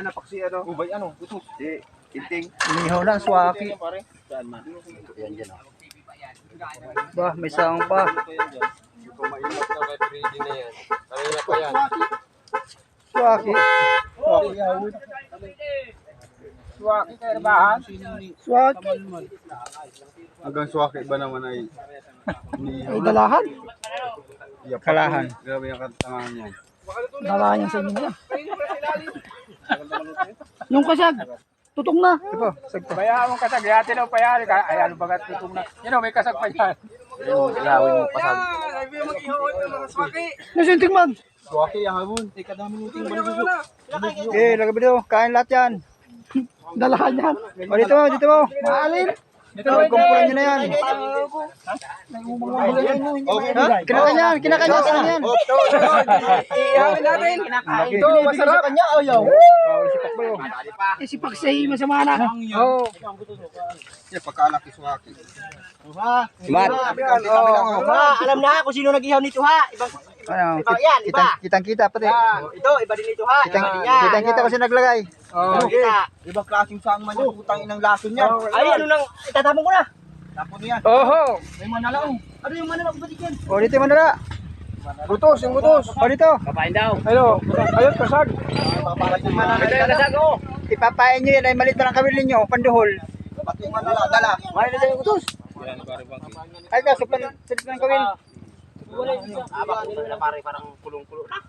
Napaksi ano? Ubay ano? Utos. Si Tinting. Inihaw na, swaki. Saan man? Yan dyan oh. Bah, may saong pa. Hindi ko maingat na kay Freddy na yan. Kanina pa yan. Swaki. Swaki kayo bahan? Swaki. Hanggang swaki ba naman ay Ay, dalahan. Kalahan. Grabe yung katangahan yan. Dalahan yan sa inyo na. Yung kasag. Tutong na. Ito, sagto. Kaya mong kasag, yati daw pa yan. Ay, ano bagat tutong na. Yan o, may kasag pa yan. Ilawin mo pasag. Nasinting man. Swaki ang habon. Teka dami mo ting balisuso. Lagay mo dito. Kain lahat yan. Dalahan yan. O, dito mo, dito mo. Maalin. Kumpulan nyo na yan. Kinakain yan, kinakain yan, saan yan? Iyamin natin. Ito, masarap. Kanya, ayaw. Sipak ba yun? Sipak sa'yo, masama na. Oo. Yan, pagkalaki swaki. Mat. Alam na kung sino nag-ihaw nito ha. Ano, Yan, iba. kitang-kita pati. Ito, iba din ito ha. Kitang-kita kasi naglagay. Ibang klaseng sang man yung putang inang lason niya. Ay, ano nang itatapon ko na. Tapon niya. Oho. May manalaong. Ano yung mananap ba dyan? O, dito mo na. Butos, yung butos. O, dito. Kapain daw. Ano? Ayun, kasag. Ito yung kasag oh. Ipapain nyo yan ay malit na lang kawil ninyo. Panduhol. Pati yung manala, dala. Wala na yung utos. Ay, kaso silip ng kawil. Abang dito na pare, parang kulong-kulo na.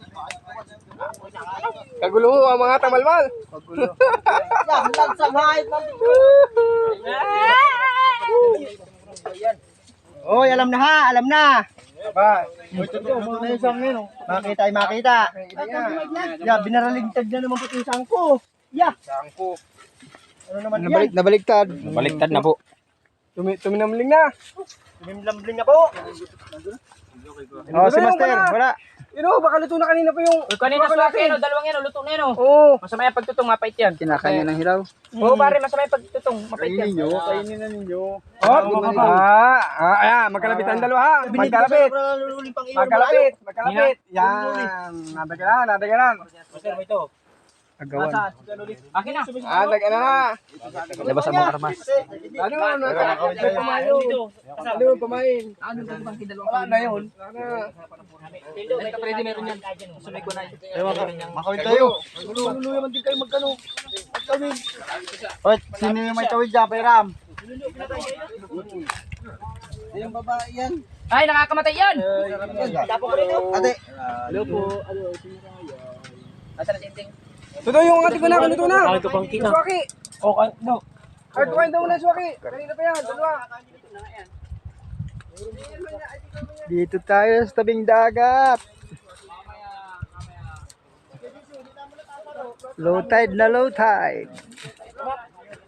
Kagulo mo ang mga tamalmal. Yan, nagsamay. Oy, alam na ha, alam na. Ba, Makita ay makita. Ya, binaraligtad na naman po yung sangko. Ya. sangko. Ano naman yan? Nabaligtad. Baliktad na po. Tuminamling na. Bimlambling na po. Oh, si Master, wala. Yun o, baka luto na kanina pa yung... Kanina sa akin, dalawang yan, luto na yan. Oo. Masama yung pagtutong, mapait yan. Kinakain niya ng hilaw. Oo, pare, masama yung pagtutong, mapait yan. Kainin na ninyo. Ayan, magkalapit ang dalawa ha. Magkalapit. Magkalapit. Yan. Nadaganan. Agawan. Akin na. Dagan na. Labas ang mga armas. Ano pamain? Wala na yun. Pwede meron yan. Sumay ko na yun. Makawin tayo. Luluyo man din kayo magkano. Magkawin. Oy, sino yung may tawid dyan, Pairam? Yung babae yan. Ay, nakakamatay yan. Tapo ko dito. Ate. Asa na si Inting? Ito yung ate ko na, kanito na. Swaki. Okay, no. Ay, tukain daw na swaki. Kanina pa yan, dalawa. Dito tayo sa tabing dagat. Low tide na low tide.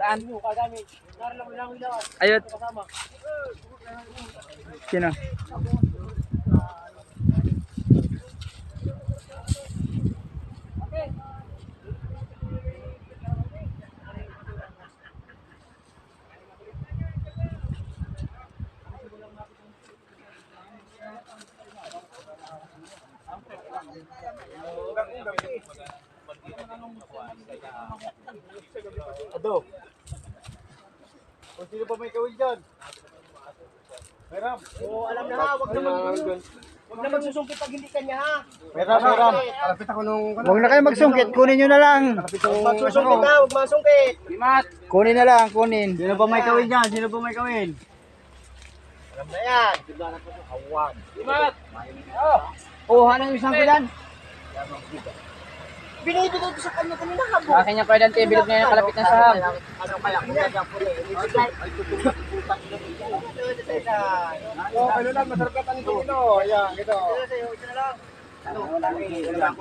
Saan? Ayun. Sino? Kung sino pa may kawin dyan? Meram. Oo, alam na ha. Wag na magsusungkit pag hindi kanya ha. Meram. Kalapit ako nung... Huwag na kayo magsungkit, kunin nyo na lang. Magsusungkit ha, wag masungkit. Kunin na lang, kunin. Sino pa may kawin dyan? Sino pa may kawin? Alam na yan. Kuha ng isang pilan. Binibigay ko sa kanya kanina ha. Akin yung pwede ang bilog ngayon kalapit ng saham. Ano kaya kung ganyan po eh. Oh, ano lang, masarap ka tanito ito. Ayan, ito.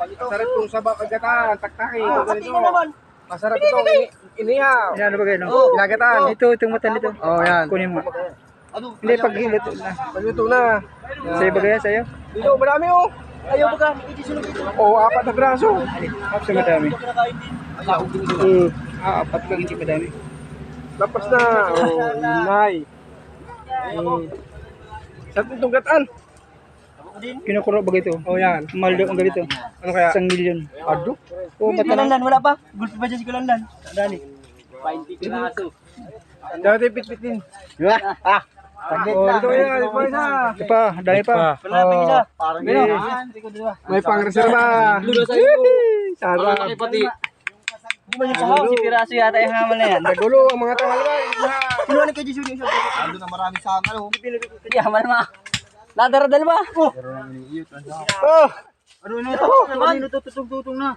Masarap kung sabak agatan, taktakin. Pati na naman. Masarap ito, inihaw. Yan, ano ba kayo? Ginagatan. Itong mata nito. Oh, yan. Kunin mo. Hindi, pag hilot na. Pagluto na. Sa'yo ba kaya, sa'yo? Dito, marami oh. Ayaw ba ka? Hindi sunod ito. Oh, 4 na braso. Sa madami. Kinakain din. Apat lang, hindi madami. Tapos na. Oh, inay. Sarap itong gatan. Kinukuro ba ito? Oh, yan. Mahal daw ang ganito. Ano kaya? 1 million. Ado? Oo, ba't na lang? wala pa. Gulpi pa dyan si Kulandan. Dali. 20 piraso. Dati pit-pitin. Saglit Oh, lang. ito yan. Ito isa. Ito pa, dami pa. Wala pa yung isa. Parang may pang-reserva. Sarap. Di ba yung sahaw? Si Piraso yata yung hamal na yan. Nagulo ang mga tangalay. Kinuha ni KG Junior. Ando na marami sa ano. Hindi, hamal ma. Ladaradal ba? Oh! Ano na ito? Ano tututong na?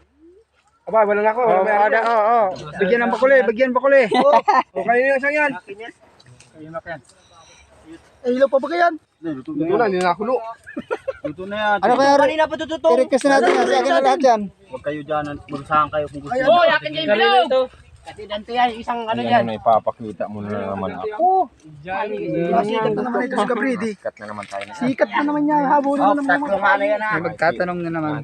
Aba, wala na ako. Oh, May ada, oh. Bigyan ng bakuli, bigyan bakuli. Okay na yung isang yan. Ilaw pa ba yan? Ito na, hindi na nakulo. Luto na yan. Ano kaya? Kanina pa tututong. I-request natin yan. Sa akin na lahat yan. Huwag kayo dyan. Bulsahan kayo kung gusto. Oh, yakin kayo bilog! Kasi dante yan, isang ano yan. ipapakita mo na naman ako. Sikat na naman ito si Capridi. Cut na naman tayo na. Sikat na naman niya. Habulin na naman. Tatlong ano yan Magtatanong na naman.